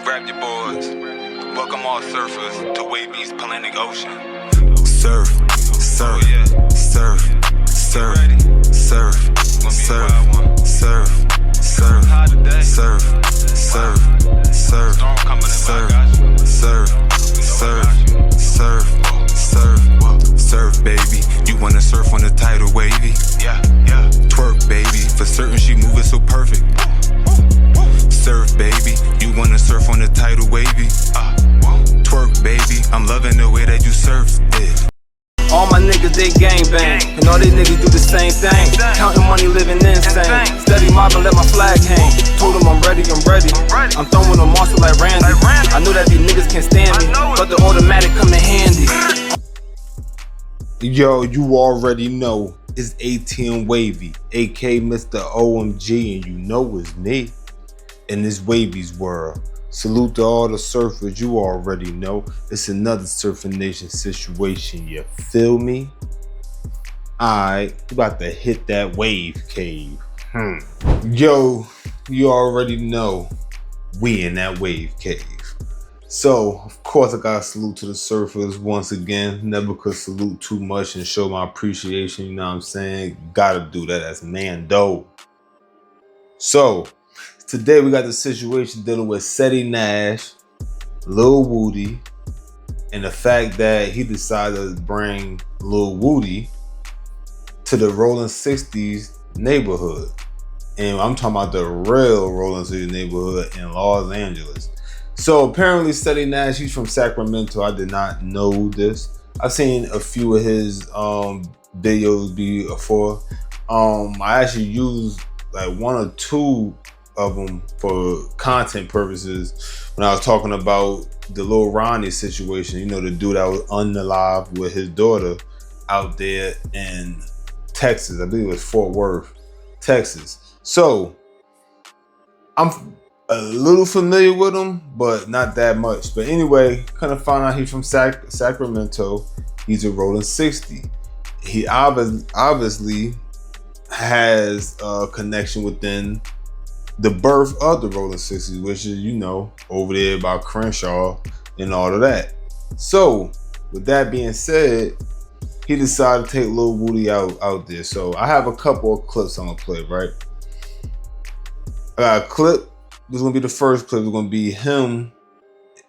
Grab your boards. Welcome all surfers to Wavy's Atlantic Ocean. Surf, surf, surf, surf, surf, surf, surf, surf, surf, surf, surf, surf, surf, surf, surf, surf, baby. You wanna surf on the tidal wavy? Yeah. Twerk, baby. For certain, she moving so perfect. Surf, baby. You wanna surf on the tidal wavy? Twerk, baby. I'm loving the way that you surf it. All my niggas, they gangbang, and all they niggas do the same thing. Counting money, living insane. Steady mobbing, let my flag hang. Told them I'm ready. I'm throwing them monster like Randy. I know that these niggas can't stand me, but the automatic come in handy. Yo, you already know it's ATM Wavy, aka Mr. OMG, and you know it's me in this Wavy's world. Salute to all the surfers, you already know it's another Surfing Nation situation, you feel me? Alright, we about to hit that wave cave. Yo, you already know we in that wave cave. So, of course, I gotta salute to the surfers once again. Never could salute too much and show my appreciation, you know what I'm saying? Gotta do that as Mando. So, today we got the situation dealing with Ceddy Nash, Lil Woody, and the fact that he decided to bring Lil Woody to the Rollin 60s neighborhood. And I'm talking about the real Rollin 60s neighborhood in Los Angeles. So apparently Ceddy Nash, he's from Sacramento. I did not know this. I've seen a few of his videos before. I actually used like one or two of them for content purposes when I was talking about the Lil Ronnie situation. You know, the dude that was unalive with his daughter out there in Texas. I believe it was Fort Worth, Texas. So I'm a little familiar with him, but not that much. But anyway, kind of found out he's from Sacramento. He's a Rollin 60. He obviously has a connection within the birth of the Rollin 60s, which is, you know, over there by Crenshaw and all of that. So with that being said, he decided to take Lil Woody out there. So I have a couple of clips I'm gonna play, right? I got a clip. This is gonna be the first clip. It's gonna be him,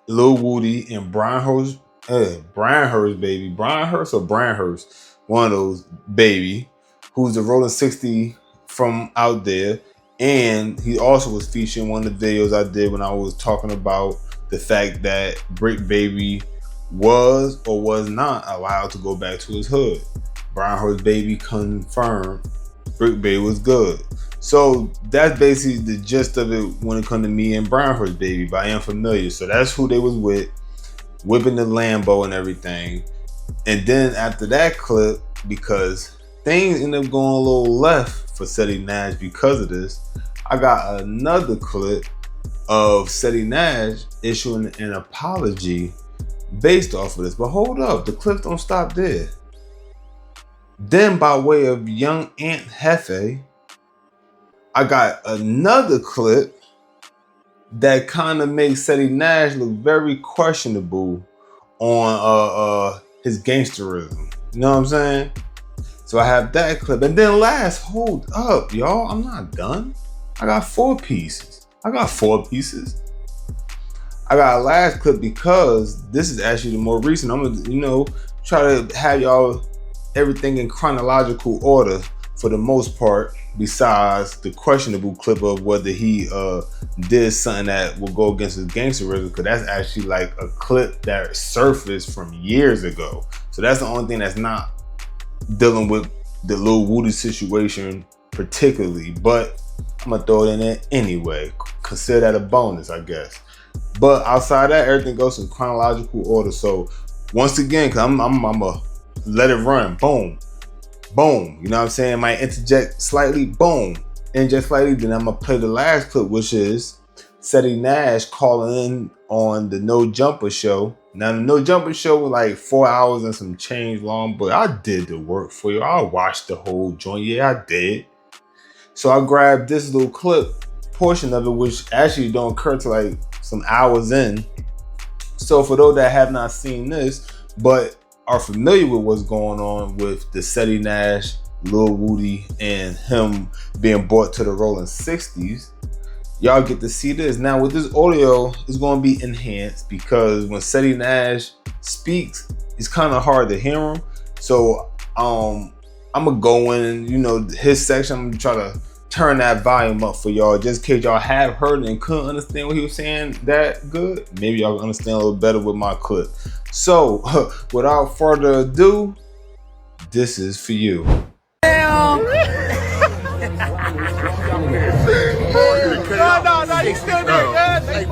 Lil Woody, and Brian Hurst, baby. Brian Hurst or Brian Hurst, one of those, baby, who's the Rollin 60 from out there. And he also was featured in one of the videos I did when I was talking about the fact that Brick Baby was or was not allowed to go back to his hood. Brian Hurst baby confirmed Brick Baby was good. So that's basically the gist of it when it comes to me and Brian Hurst baby, but I am familiar. So that's who they was with, whipping the Lambo and everything. And then after that clip, because things ended up going a little left for Seti Nash because of this, I got another clip of Seti Nash issuing an apology based off of this. But hold up, the clips don't stop there. Then by way of young Aunt Hefe, I got another clip that kind of makes Ceddy Nash look very questionable on his gangsterism. You know what I'm saying? So I have that clip. And then last, hold up, y'all. I'm not done. I got 4 pieces. I got a last clip because this is actually the more recent. I'm gonna, you know, try to have y'all everything in chronological order for the most part, besides the questionable clip of whether he did something that will go against his gangsterism, because that's actually like a clip that surfaced from years ago. So that's the only thing that's not dealing with the Lil Woody situation particularly, but I'm gonna throw it in there anyway. Consider that a bonus, I guess. But outside of that, everything goes in chronological order. So once again, cause I'm gonna let it run, boom. Boom, you know what I'm saying? Might interject slightly, boom, interject slightly. Then I'm gonna play the last clip, which is Ceddy Nash calling in on the No Jumper show. Now the No Jumper show was like 4 hours and some change long, but I did the work for you. I watched the whole joint, yeah, I did. So I grabbed this little clip portion of it, which actually don't occur to like some hours in. So for those that have not seen this, but are familiar with what's going on with the Ceddy Nash, Lil Woody, and him being brought to the Rollin 60s, y'all get to see this. Now with this audio, it's going to be enhanced because when Ceddy Nash speaks, it's kind of hard to hear him. So I'm gonna go in, you know, his section. I'm gonna try to turn that volume up for y'all, just in case y'all have heard and couldn't understand what he was saying that good. Maybe y'all understand a little better with my clip. So without further ado, this is for you. No, you still there, They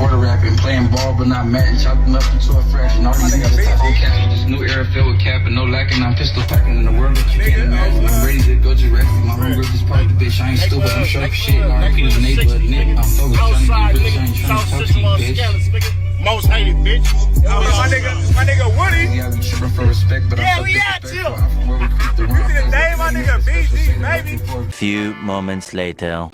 Quarter rapping, playing ball but not matching, chopping up into a fraction. All these niggas top on cash with this new era filled with cap and no lacking. I'm pistol packing in the world that you can't imagine. I'm ready to go Jurassic. My homegirl just part of the bitch. I ain't stupid, I'm sharp shit. RP to the neighborhood, Nick. I'm focused, trying to get rich. I ain't trying to talk to you, bitch. Most hated, bitch. My nigga Woody. Yeah, we tripping for respect, but I'm we so out, disrespectful. I'm from where we creep the round. You see the name, my nigga BG, baby. Few moments later.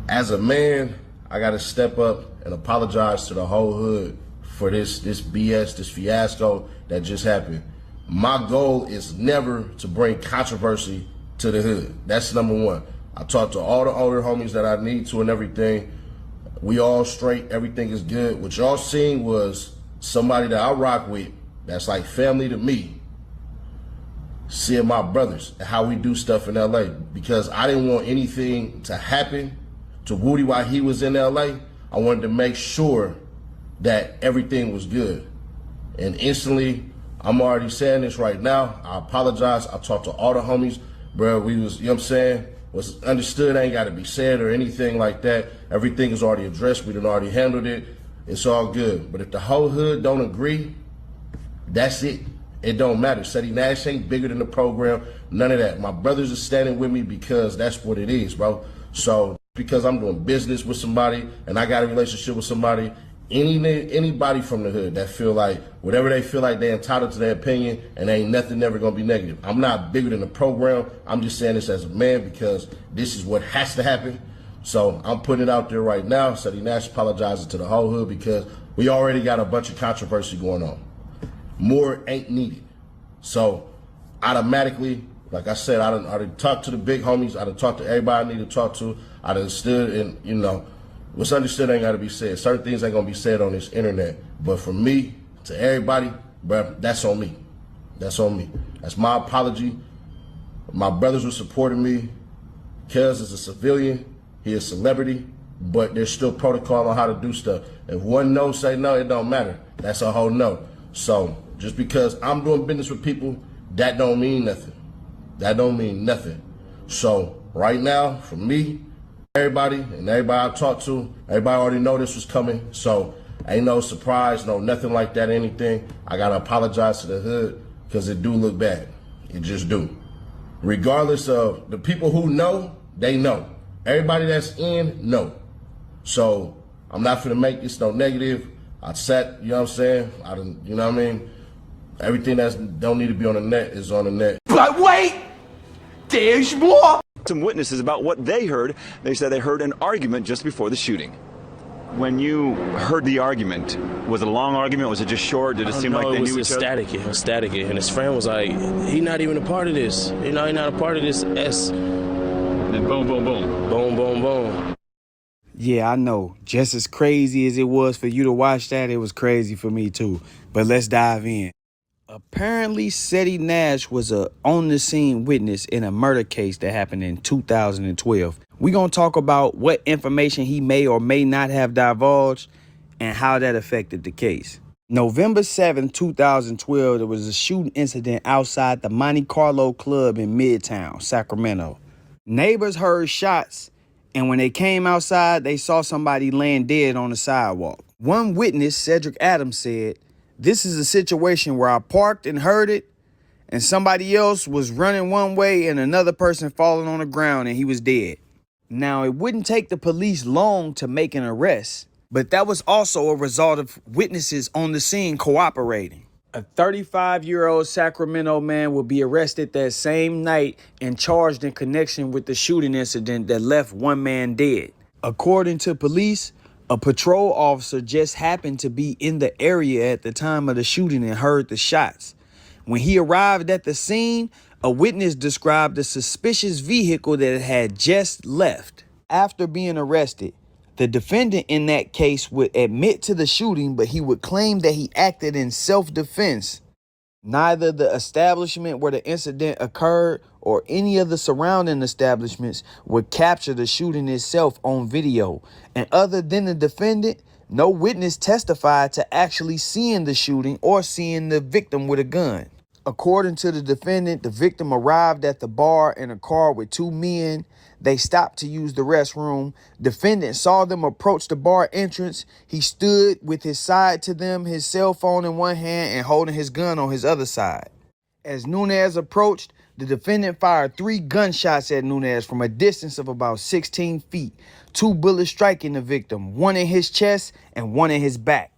As a man, I gotta step up and apologize to the whole hood for this BS, this fiasco that just happened. My goal is never to bring controversy to the hood. That's number one. I talked to all the older homies that I need to and everything. We all straight, everything is good. What y'all seen was somebody that I rock with, that's like family to me, seeing my brothers and how we do stuff in LA, because I didn't want anything to happen to Woody while he was in LA. I wanted to make sure that everything was good. And instantly, I'm already saying this right now, I apologize. I talked to all the homies, bro. We was, you know what I'm saying? Was understood, ain't gotta be said or anything like that. Everything is already addressed, we done already handled it. It's all good. But if the whole hood don't agree, that's it. It don't matter. Seti Nash ain't bigger than the program, none of that. My brothers are standing with me because that's what it is, bro. So because I'm doing business with somebody and I got a relationship with somebody, anybody from the hood that feel like whatever they feel like they're entitled to their opinion and ain't nothing ever gonna be negative. I'm not bigger than the program. I'm just saying this as a man because this is what has to happen. So I'm putting it out there right now. Seti Nash apologizing to the whole hood because we already got a bunch of controversy going on. More ain't needed. So automatically, like I said, I done talked to the big homies. I done talked to everybody I need to talk to. I done stood and, you know, what's understood ain't gotta be said. Certain things ain't gonna be said on this internet. But from me to everybody, bruh, that's on me. That's on me. That's my apology. My brothers were supporting me. Kez is a civilian. He is a celebrity. But there's still protocol on how to do stuff. If one no say no, it don't matter. That's a whole no. So just because I'm doing business with people, that don't mean nothing. That don't mean nothing. So right now, for me, everybody and everybody I talked to, everybody already know this was coming. So ain't no surprise, no nothing like that, anything. I gotta apologize to the hood because it do look bad. It just do. Regardless of the people who know, they know. Everybody that's in, know. So I'm not finna make this no negative. I sat, you know what I'm saying? I done, you know what I mean? Everything that don't need to be on the net is on the net. But wait, there's more. Some witnesses about what they heard. They said they heard an argument just before the shooting. When you heard the argument, was it a long argument? Was it just short? Did it seem like they knew each other? It was static. And his friend was like, he not even a part of this. You know, he not a part of this S. And then boom, boom, boom. Boom, boom, boom. Yeah, I know. Just as crazy as it was for you to watch that, it was crazy for me too. But let's dive in. Apparently, Ceddy Nash was a on-the-scene witness in a murder case that happened in 2012. We're going to talk about what information he may or may not have divulged and how that affected the case. November 7, 2012, there was a shooting incident outside the Monte Carlo Club in Midtown, Sacramento. Neighbors heard shots, and when they came outside, they saw somebody laying dead on the sidewalk. One witness, Cedric Adams, said, "This is a situation where I parked and heard it, and somebody else was running one way and another person falling on the ground and he was dead." Now, it wouldn't take the police long to make an arrest, but that was also a result of witnesses on the scene cooperating. A 35-year-old Sacramento man will be arrested that same night and charged in connection with the shooting incident that left one man dead. According to police, a patrol officer just happened to be in the area at the time of the shooting and heard the shots. When he arrived at the scene, a witness described a suspicious vehicle that had just left. After being arrested, the defendant in that case would admit to the shooting, but he would claim that he acted in self-defense. Neither the establishment where the incident occurred or any of the surrounding establishments would capture the shooting itself on video. And other than the defendant, no witness testified to actually seeing the shooting or seeing the victim with a gun. According to the defendant, the victim arrived at the bar in a car with two men. They stopped to use the restroom. Defendant saw them approach the bar entrance. He stood with his side to them, his cell phone in one hand and holding his gun on his other side. As Nunez approached, the defendant fired 3 gunshots at Nunez from a distance of about 16 feet. 2 bullets striking the victim, 1 in his chest and 1 in his back.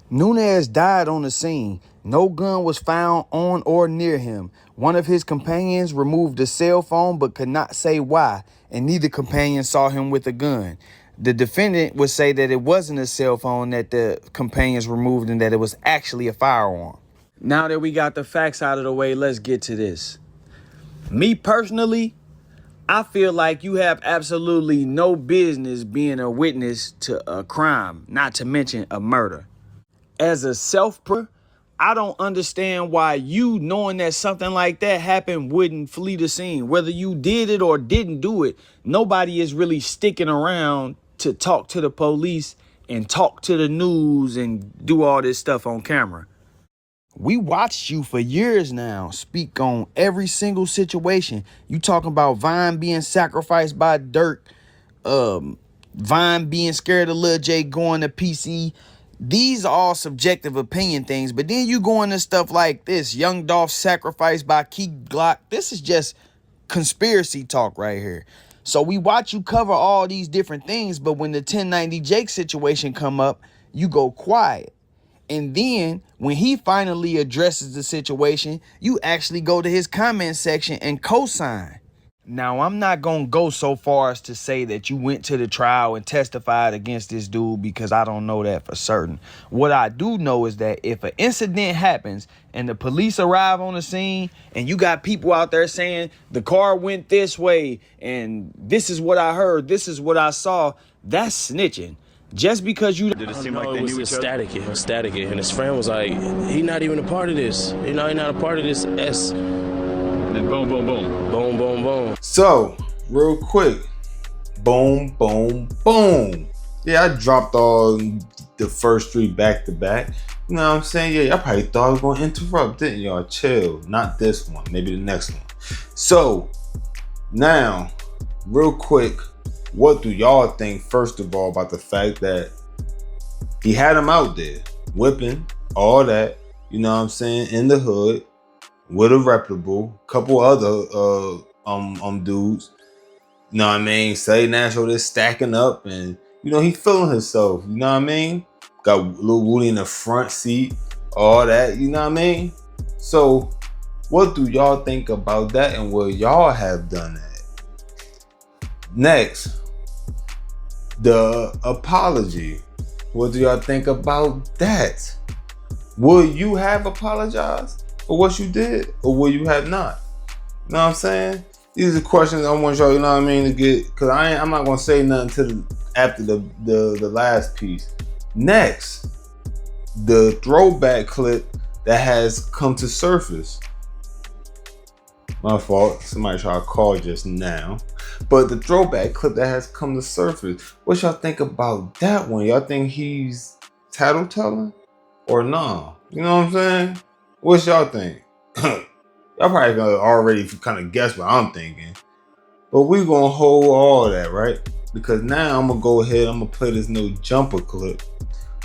Nunez died on the scene. No gun was found on or near him. One of his companions removed the cell phone but could not say why, and neither companion saw him with a gun. The defendant would say that it wasn't a cell phone that the companions removed and that it was actually a firearm. Now that we got the facts out of the way, let's get to this. Me personally, I feel like you have absolutely no business being a witness to a crime, not to mention a murder. As a I don't understand why you, knowing that something like that happened, wouldn't flee the scene. Whether you did it or didn't do it, nobody is really sticking around to talk to the police and talk to the news and do all this stuff on camera. We watched you for years now speak on every single situation. You talking about Vine being sacrificed by Dirk, Vine being scared of Lil J going to PC. These are all subjective opinion things, but then you go into stuff like this, Young Dolph sacrificed by Key Glock. This is just conspiracy talk right here. So we watch you cover all these different things, but when the 1090 Jake situation come up, you go quiet. And then when he finally addresses the situation, you actually go to his comment section and co-sign. Now, I'm not going to go so far as to say that you went to the trial and testified against this dude because I don't know that for certain. What I do know is that if an incident happens and the police arrive on the scene and you got people out there saying the car went this way and this is what I heard, this is what I saw, that's snitching. Just because you... Did it seem like they knew each other? It was static. And his friend was like, he not even a part of this. You know, he not a part of this And boom, boom, boom. Boom, boom, boom. So, real quick. Boom, boom, boom. Yeah, I dropped all the first 3 back to back. You know what I'm saying? Yeah, y'all probably thought I was going to interrupt, didn't y'all? Chill. Not this one. Maybe the next one. So, now, real quick. What do y'all think, first of all, about the fact that he had him out there, whipping, all that, you know what I'm saying, in the hood, with a reputable, couple other dudes, you know what I mean, Seti Nash over there stacking up, and, you know, he feeling himself, you know what I mean? Got Lil Woody in the front seat, all that, you know what I mean? So, what do y'all think about that, and will y'all have done that? Next, the apology. What do y'all think about that? Will you have apologized for what you did, or will you have not? You know what I'm saying? These are questions I want y'all, you know what I mean, to get, because I'm not gonna say nothing after the last piece. Next, the throwback clip that has come to surface. My fault, somebody tried to call just now. But the throwback clip that has come to surface, what y'all think about that one? Y'all think he's tattletelling or nah? You know what I'm saying? What y'all think? Y'all probably gonna already kind of guess what I'm thinking. But we gonna hold all that, right? Because now I'm gonna go ahead, I'm gonna play this nojumper clip,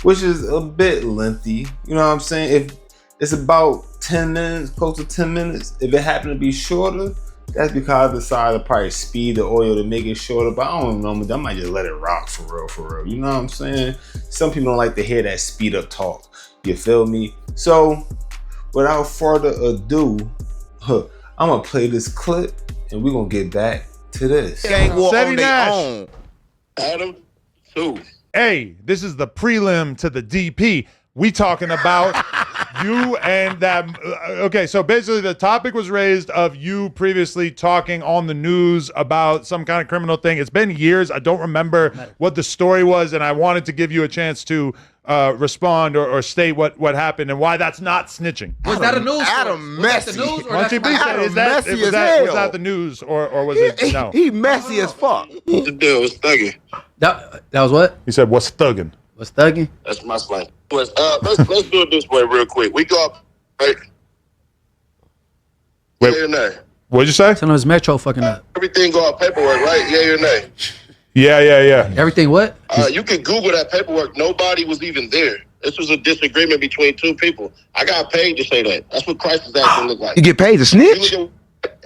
which is a bit lengthy. You know what I'm saying? If it's about 10 minutes, close to 10 minutes. If it happened to be shorter, that's because I decided to probably speed the audio to make it shorter, but I don't know, I might just let it rock for real. You know what I'm saying? Some people don't like to hear that speed up talk. You feel me? So, without further ado, I'm gonna play this clip and we're gonna get back to this. Gang war on their own. Adam, who? Hey, this is the prelim to the DP. We talking about you and that. Okay, so basically the topic was raised of you previously talking on the news about some kind of criminal thing. It's been years. I don't remember what the story was, and I wanted to give you a chance to respond or state what happened and why that's not snitching. Was that a news? Adam messy. Why don't you please say, was that the news or was it no? He messy as fuck. The deal was thugging. That was what? He said, "What's thugging?" What's thugging? That's my slang. Let's do it this way real quick. We go up, right? Wait. Yeah or nay? What'd you say? Some of his Metro fucking up. Everything go out paperwork, right? Yeah or nay? Yeah. Everything what? You can Google that paperwork. Nobody was even there. This was a disagreement between two people. I got paid to say that. That's what Crisis Action look like. You get paid to snitch?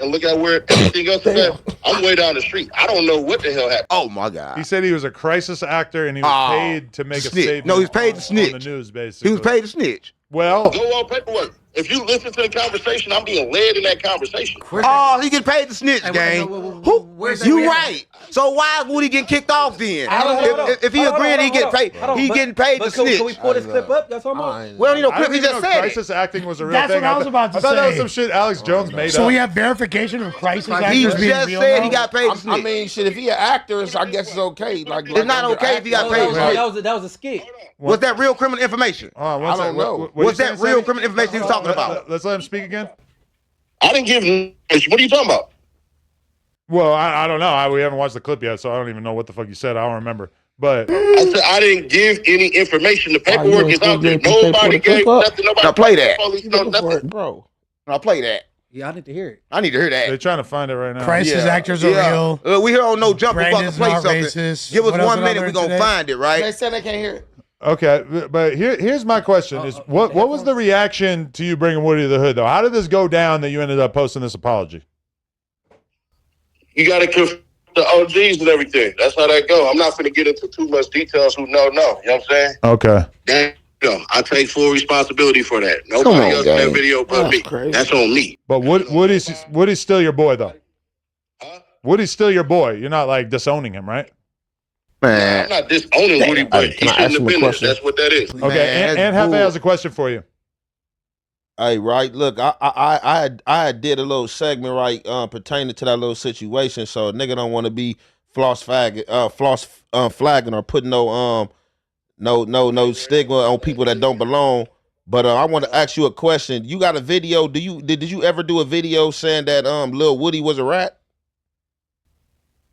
Look at where everything else is at. I'm way down the street. I don't know what the hell happened. Oh my God. He said he was a crisis actor and he was paid to make a statement. No, he was paid to snitch. On the news, basically. He was paid to snitch. Well, go on paperwork. If you listen to the conversation, I'm being led in that conversation. Oh, he get paid to snitch, gang. You right. So why is Woody getting kicked off then? If he agreed, he get paid. He getting paid to snitch. Can we pull this clip up? That's all I'm Well, you know, clip. He just said crisis acting was a real That's thing. what I was about to I thought that was say. some shit Alex Jones made up. So we have verification of crisis actors He being just real said now? he got paid to snitch. I mean, shit, if he an actor, I guess it's okay. Like It's not okay if he got paid to snitch. That was a skit. Was that real criminal information? I don't know. Was that real criminal information he was talking about? Let's let him speak again. I didn't give him. What are you talking about? Well, I don't know. We haven't watched the clip yet, so I don't even know what the fuck you said. I don't remember. But I said I didn't give any information. The paperwork is out there. Nobody gave nothing. Nobody. Now play that. Police know nothing. Bro. Now play that. Yeah, I need to hear it. I need to hear that. they're trying to find it right now. Crisis actors are real. We here on No Jumper about to Brandon's play not something. racist. Give us What else 1 did I minute. learn We're going to today? find it, right? They said they can't hear it. Okay, but here's my question: is what was the reaction to you bringing Woody to the hood, though? How did this go down that you ended up posting this apology? You got to confirm the OGs and everything. That's how that go. I'm not going to get into too much details. Who know? You know what I'm saying? Okay. Damn, I take full responsibility for that. Nobody else in that video but me. That's on me. But Woody's still your boy, though. Huh? Woody's still your boy. You're not like disowning him, right? Man. I'm not disowning Woody, but he Can I shouldn't ask have him a been there. question? That's what that is. Okay, Man, and that's Hefe bull. has a question for you. Hey, right. Look, I did a little segment right pertaining to that little situation. So a nigga don't want to be flagging or putting no stigma on people that don't belong. But I want to ask you a question. You got a video? Did you ever do a video saying that Lil Woody was a rat?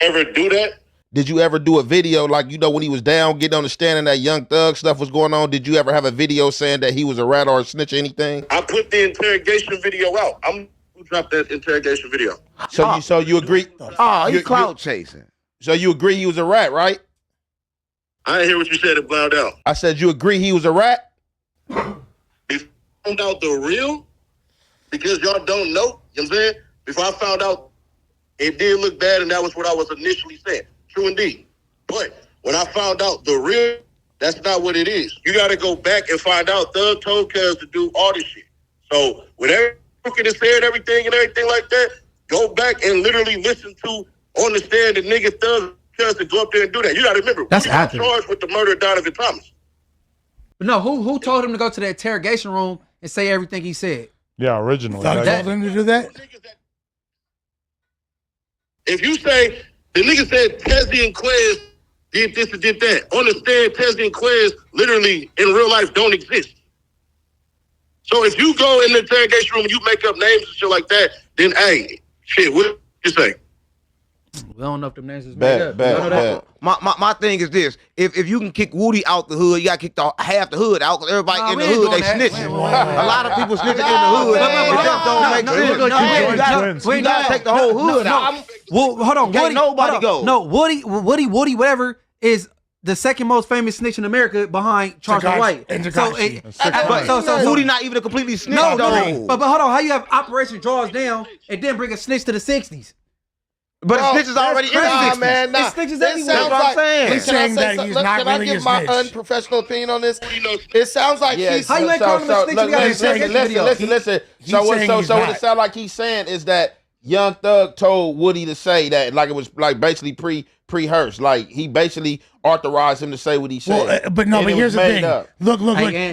Ever do that? Did you ever do a video like, you know, when he was down, getting on the stand and that Young Thug stuff was going on? Did you ever have a video saying that he was a rat or a snitch or anything? I put the interrogation video out. I'm who dropped that interrogation video. So you agree? He's clout chasing. So you agree he was a rat, right? I didn't hear what you said. It blowed out. I said you agree he was a rat? If I found out the real, because y'all don't know, you know what I'm saying? Before I found out, it did look bad, and that was what I was initially saying. True indeed. But when I found out the real, that's not what it is. You got to go back and find out Thug told Cuz to do all this shit. So when everything is said, everything like that, go back and literally listen to on the stand the nigga Thug Cuz to go up there and do that. You got to remember, That's we got accurate. charged with the murder of Donovan Thomas. But no, who told him to go to the interrogation room and say everything he said? Yeah, originally. Thug told him to do that? If you say the nigga said Tezzy and Quez did this and did that, on the stand, Tezzy and Quez literally in real life don't exist. So if you go in the interrogation room and you make up names and shit like that, then hey, shit, what you say? We don't know if them names is made up. Bad. My thing is this: if you can kick Woody out the hood, you got to kick half the hood out because everybody in the hood they snitching. A lot of people snitching in the hood. It just don't make sense. You got to take the whole hood out. Well, hold on, Can't Woody. nobody hold on. go. No, Woody, whatever is the second most famous snitch in America behind Charles White. So Woody not even a completely snitch. No, though. but hold on, how you have Operation Draws Down and then bring a snitch to the 60s? But the snitch is already in the 60s. Man, nah. It's snitches It everywhere. sounds That's what I'm like, saying. He's saying that he's not can I really give a my snitch. unprofessional opinion on this? It sounds like he's... How you ain't calling him a snitch? You got his interrogation Listen. He's So saying he's what not. it sounds like he's saying is that Young Thug told Woody to say that, like it was like basically pre-rehearsed. Like he basically authorized him to say what he said. Well, but here's the thing. Look.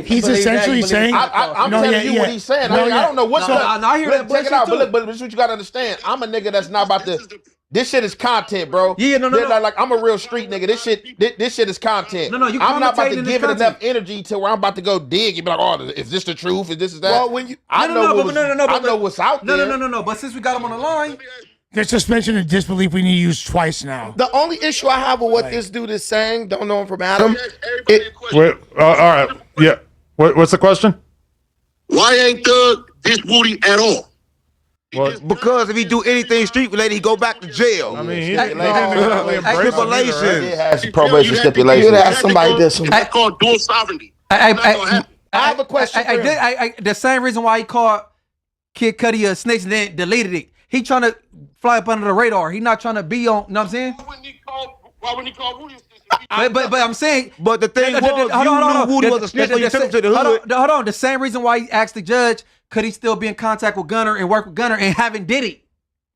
He's essentially saying. I'm telling you what he's saying. I don't know what's up. I hear that. Check it out. But this is what you gotta understand. I'm a nigga that's not about to. This shit is content, bro. Yeah, no. Like I'm a real street nigga. This shit is content. No, you I'm not about to commentating give it this enough energy to where I'm about to go dig and be like, oh, is this the truth? Is this that? Well, when you, I know what's out there. No. But since we got him on the line, there's suspension of disbelief we need to use twice now. the only issue I have with what this dude is saying, don't know him from Adam. Wait, all right. Yeah. What's the question? Why ain't Thug this Woody at all? Because if he do anything street related, he go back to jail. I mean, he stipulation. It has probation stipulation. You'd ask somebody this one. That's called dual sovereignty. I have a question. The same reason why he called Kid Cudi a snitch and then deleted it. He trying to fly up under the radar. He not trying to be on. You know what I'm saying? Why wouldn't he call Woody a snitch? But I'm saying. But the thing was, you knew Woody was a snitch when you took him to the hood. Hold on. The same reason why he asked the judge, could he still be in contact with Gunner and work with Gunner and haven't did it?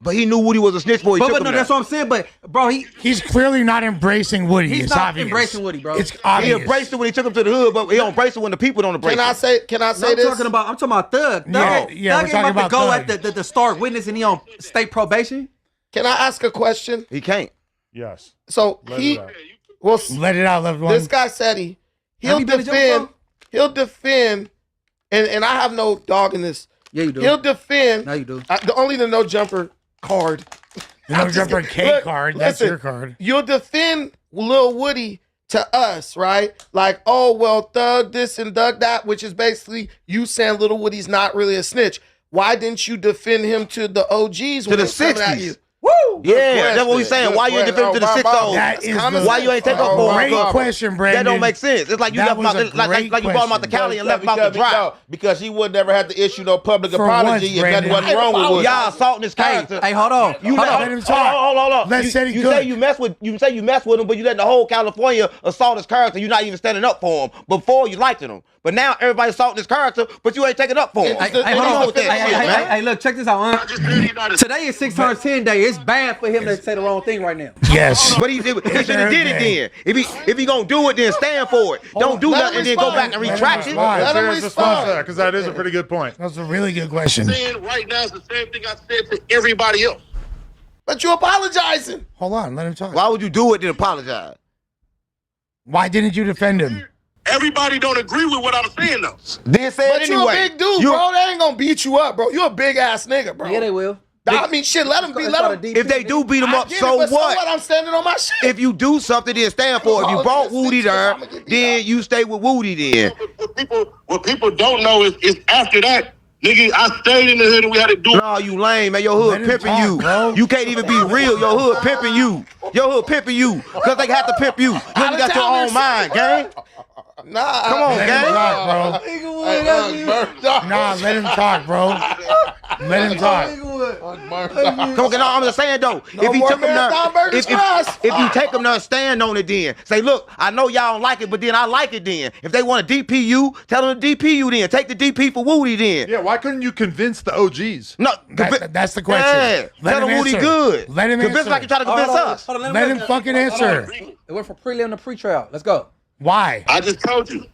But he knew Woody was a snitch before he took him there. That's what I'm saying. But bro, he's clearly not embracing Woody. He's it's not obvious. embracing Woody, bro. It's obvious. He embraced it when he took him to the hood, but he don't embrace it when the people don't embrace it. Can I say I'm this? talking about Thug. Yeah, Thug we're ain't talking about to go Thug. at the start witness and he on state probation. Can I ask a question? He can't. Yes. So let it out, loved one. This guy said he'll defend, and I have no dog in this. Yeah, you do. He'll defend. No, you do. The no jumper card. The no jumper K card. That's your card. You'll defend Lil Woody to us, right? Like, oh well, Thug this and Thug that, which is basically you saying Lil Woody's not really a snitch. Why didn't you defend him to the OGs? To the 60s. Woo! Yeah, that's what we saying. Why you ain't defend him to the 6-0? Why you ain't take up for him? Great question, Brandon. That don't make sense. It's like you left him out, like you brought him out the Cali and left him out the drive. Because he would never have to issue no public apology if nothing wasn't wrong with Woody. Y'all assaulting his character. Hey, hold on. Let him talk. Hold on. Let's say you say you mess with him, but you letting the whole California assault his character. You're not even standing up for him. Before you liked him. But now everybody's assaulting his character, but you ain't taking up for him. Hey, look, check this out. Today is 610 day. It's bad for him to say the wrong thing right now. Yes. But he should have did it then. If he gonna do it, then stand for it. Don't do nothing and then go back and retract it. Let him respond to that, because that is a pretty good point. That's a really good question. Saying right now is the same thing I said to everybody else. But you apologizing. Hold on, let him talk. Why would you do it then apologize? Why didn't you defend him? Everybody don't agree with what I'm saying though. Then say it anyway. You a big dude, bro. They ain't gonna beat you up, bro. You a big ass nigga, bro. Yeah, they will. I mean, shit, let them be. Let them. If they do beat him up, so what? I'm standing on my shit. If you do something, then stand for it. If you brought Woody there, then you stay with Woody then. What people don't know is after that, nigga, I stayed in the hood and we had to do. No, you lame, man. Your hood pimping you. Bro. You can't even be real. Your hood pimping you. Your hood pimping you. Because they have to pimp you. You ain't got your own mind, gang. Nah, come on, let gang. Him talk, bro. Nah, let him talk, bro. Let him talk. Come on, no, I'm just saying though. If he took him there, if you take him there, stand on it then. Say, look, I know y'all don't like it, but then I like it then. If they want to DP you, tell them to DP you then. Take the DP for Woody then. Yeah, why couldn't you convince the OGs? No, that's the question. Yeah, tell him Woody good. Let him convince answer. like you try to convince us. Let him fucking answer. It went from prelim to pre-trial. Let's go. Why? I just told you.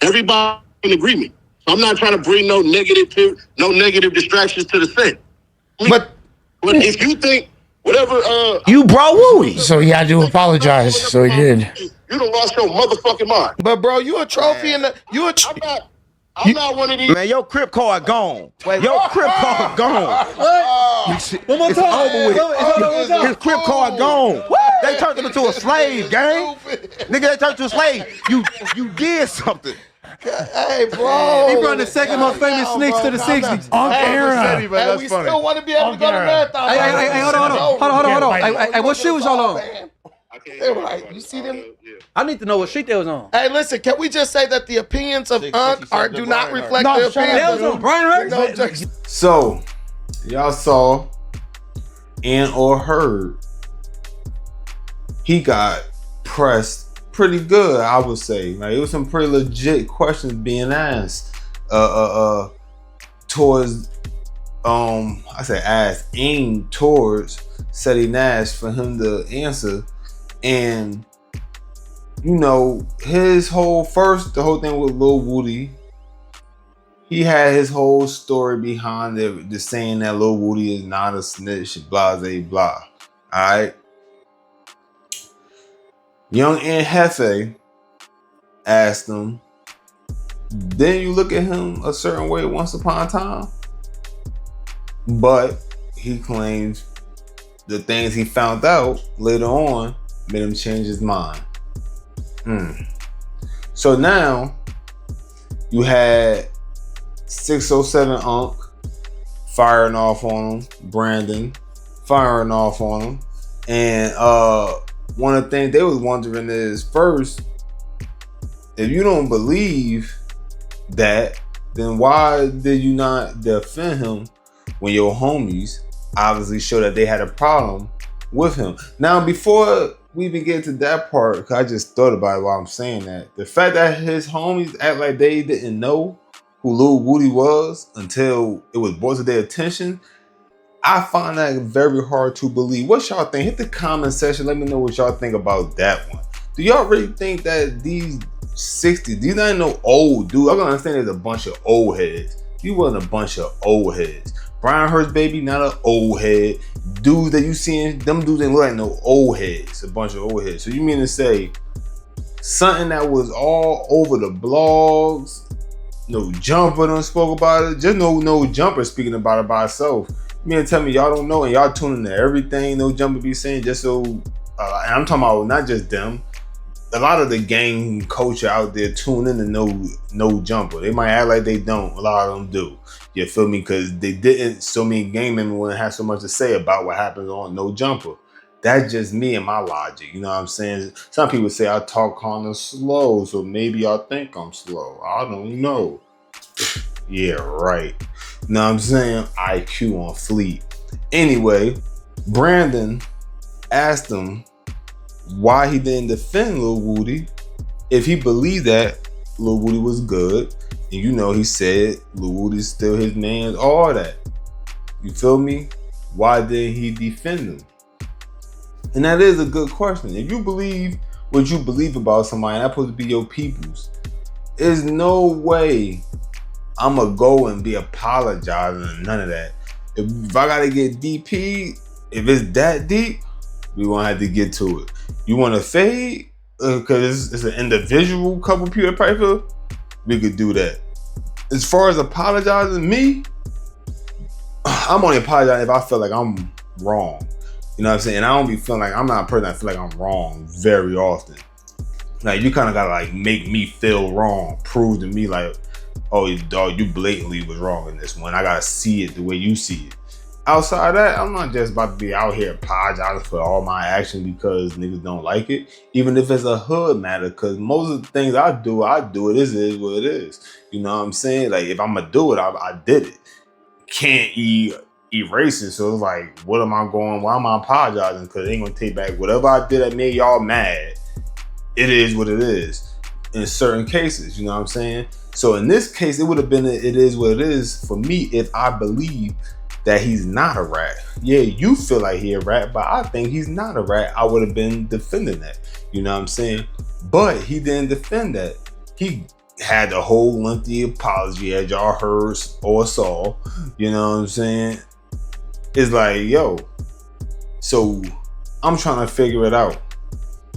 Everybody in agreement. So I'm not trying to bring no negative distractions to the set. But if you think whatever you brought Woody, so he had to apologize. So he did. You done lost your motherfucking mind. But bro, you a trophy in the I'm not one of these. Man, your crip card gone. Your crip card gone. One more time. Over with. His crip card gone. They turned him into a slave, gang. Nigga, they turned to a slave. You did something. Hey, bro. He brought the second most famous snitch to the 60s. And we still want to be able to go to marathon. Hey, hold on. Hey, what shit was y'all on? Right. You see them? I need to know what shit they was on. Hey, listen, can we just say that the opinions of Unc do not reflect the opinions of Brian Hurst? So, y'all saw and or heard he got pressed pretty good, I would say. Like, it was some pretty legit questions being asked towards aimed towards Seti Nash for him to answer. And you know, the whole thing with Lil Woody, he had his whole story behind the saying that Lil Woody is not a snitch, blah, blah, blah. All right. Young and Hefe asked him, didn't you look at him a certain way once upon a time? But he claims the things he found out later on made him change his mind. So now you had 607 Unk firing off on him, Brandon firing off on him, and one of the things they was wondering is, first, if you don't believe that, then why did you not defend him when your homies obviously showed that they had a problem with him? Now, before we even get to that part, because I just thought about it while I'm saying that, the fact that his homies act like they didn't know who Lil Woody was until it was brought to their attention, I find that very hard to believe. What y'all think? Hit the comment section. Let me know what y'all think about that one. Do y'all really think that these 60s, these not no old dude? I can understand there's a bunch of old heads. You wasn't a bunch of old heads. Brian Hurst, baby, not an old head. Dudes that you seeing, them dudes ain't look like no old heads. A bunch of old heads. So you mean to say something that was all over the blogs, No Jumper done spoke about it, just no Jumper speaking about it by itself. You mean to tell me y'all don't know and y'all tuning into everything No Jumper be saying just so, and I'm talking about not just them, a lot of the gang culture out there tune in to No Jumper. They might act like they don't, a lot of them do. You feel me? Because they didn't, so many gang members wouldn't have so much to say about what happens on No Jumper. That's just me and my logic, you know what I'm saying? Some people say I talk kind of slow, so maybe y'all think I'm slow. I don't know. Yeah, right. You know what I'm saying? IQ on fleek. Anyway, Brandon asked him why he didn't defend Lil Woody if he believed that Lil Woody was good. And you know, he said Lil Woody's still his man, all that. You feel me? Why did he defend him? And that is a good question. If you believe what you believe about somebody, that's supposed to be your people's, there's no way I'm going to go and be apologizing and none of that. If I got to get DP, if it's that deep, we won't have to get to it. You want to fade? Because it's an individual couple people probably feel, we could do that. As far as apologizing, me, I'm only apologizing if I feel like I'm wrong. You know what I'm saying? And I don't be feeling like, I'm not a person that feel like I'm wrong very often. Like, you kind of got to like make me feel wrong, prove to me like, oh, dog, you blatantly was wrong in this one. I got to see it the way you see it. Outside of that, I'm not just about to be out here apologizing for all my actions because niggas don't like it. Even if it's a hood matter, because most of the things I do it. This is what it is. You know what I'm saying? Like, if I'm going to do it, I did it. Can't erase it. So it's like, why am I apologizing? Because it ain't going to take back whatever I did that made y'all mad. It is what it is. In certain cases, you know what I'm saying? So in this case, it would have been it is what it is for me if I believe that he's not a rat. Yeah, you feel like he a rat, but I think he's not a rat. I would have been defending that. You know what I'm saying? But he didn't defend that. He had the whole lengthy apology as y'all heard or saw. You know what I'm saying? It's like, yo, so I'm trying to figure it out.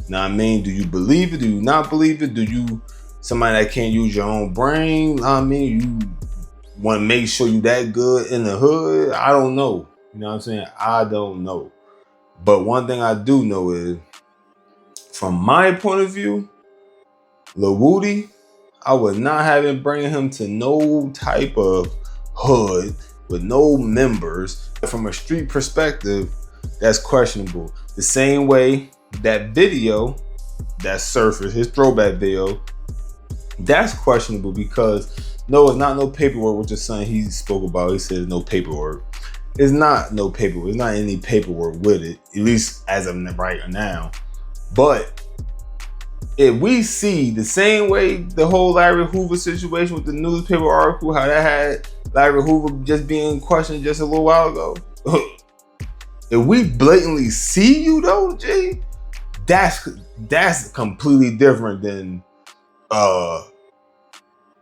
Now, I mean, do you believe it? Do you not believe it? Do you somebody that can't use your own brain? I mean, you want to make sure you that good in the hood? I don't know. You know what I'm saying? I don't know. But one thing I do know is, from my point of view, Lil Woody, I would not have him bring him to no type of hood with no members. From a street perspective, that's questionable. The same way that video that surfaced, his throwback video, that's questionable because no, it's not no paperwork with your son he spoke about. He said no paperwork. It's not no paperwork. It's not any paperwork with it, at least as of right now. But if we see the same way the whole Larry Hoover situation with the newspaper article, how that had Larry Hoover just being questioned just a little while ago. If we blatantly see you though, G, that's completely different than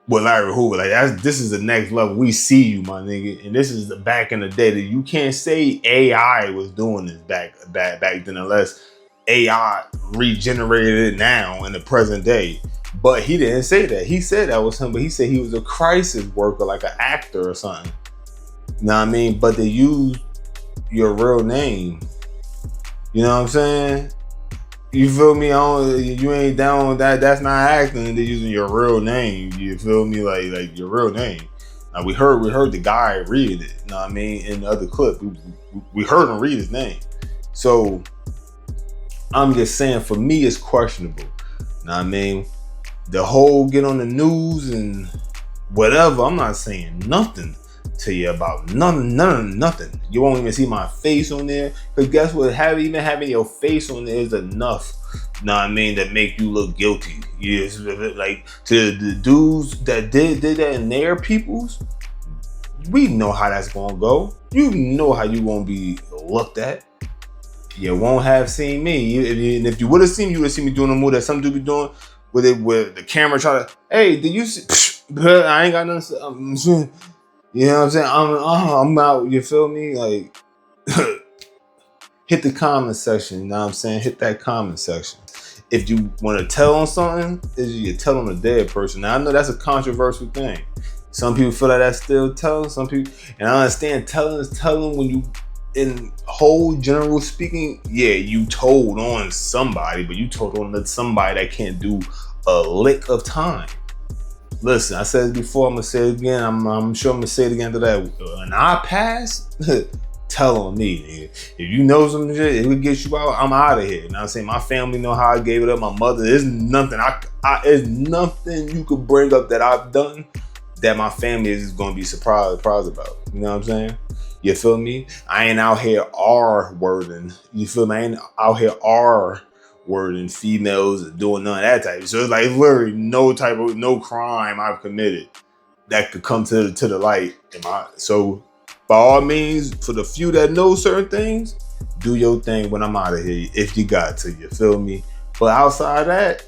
with Larry Hoover. Like this is the next level. We see you, my nigga. And this is the back in the day that you can't say AI was doing this back then unless AI regenerated it now in the present day. But he didn't say that. He said that was him, but he said he was a crisis worker, like an actor or something. You know what I mean? But they used your real name. You know what I'm saying? You feel me? You ain't down with that. That's not acting. They're using your real name. You feel me? Like your real name. Now we heard the guy read it. You know what I mean? In the other clip, we heard him read his name. So I'm just saying, for me, it's questionable. You know what I mean? The whole get on the news and whatever. I'm not saying nothing to you about nothing. You won't even see my face on there. Because guess what? Even having your face on there is enough, you know what I mean, that make you look guilty. Yes, like to the dudes that did that in their peoples, we know how that's gonna go. You know how you gonna be looked at. You won't have seen me. And if you would have seen me, you would have seen me doing a move that some dude be doing with the camera try to, hey, did you see? I ain't got nothing to say. You know what I'm saying? I'm out, you feel me? Like, hit the comment section, you know what I'm saying? Hit that comment section. If you want to tell on something, you tell on a dead person. Now, I know that's a controversial thing. Some people feel like that's still telling, some people, and I understand telling is telling when you, in whole general speaking, yeah, you told on somebody, but you told on somebody that can't do a lick of time. Listen, I said it before, I'm gonna say it again. I'm sure I'm gonna say it again to that. When I pass, tell on me, nigga. If you know some shit, it would get you out, I'm out of here. You know what I'm saying? My family know how I gave it up. My mother, there's nothing there's nothing you could bring up that I've done that my family is gonna be surprised about. You know what I'm saying? You feel me? I ain't out here R-wording. You feel me? I ain't out here R-wording females doing none of that type. So it's like literally no crime I've committed that could come to the light. So by all means, for the few that know certain things, do your thing when I'm out of here if you got to. You feel me? But outside of that,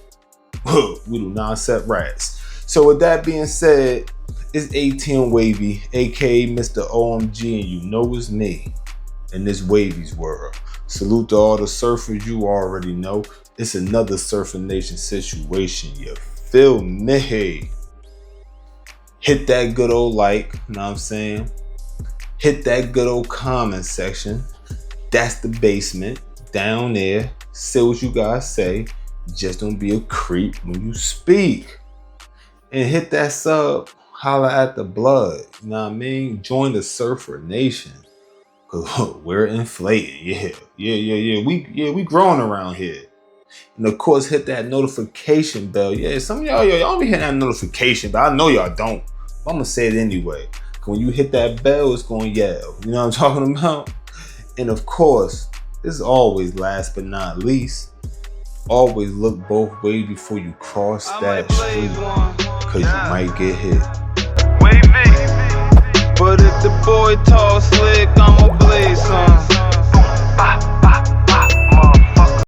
we do not accept rats. So with that being said, it's 18 Wavy, aka Mr. OMG, and you know it's me in this Wavy's world. Salute to all the surfers, you already know. It's another Surfer Nation situation, you feel me? Hit that good old like, you know what I'm saying? Hit that good old comment section. That's the basement, down there. Say what you guys say. Just don't be a creep when you speak. And hit that sub. Holla at the blood, you know what I mean? Join the Surfer Nation, cause we're inflated, yeah. We growing around here, and of course hit that notification bell. Yeah, some of y'all be hitting that notification, but I know y'all don't. But I'm gonna say it anyway. Cause when you hit that bell, it's gonna yell. You know what I'm talking about? And of course, this is always last but not least. Always look both ways before you cross that street, cause you might get hit. But if the boy talk slick, I'ma blaze some.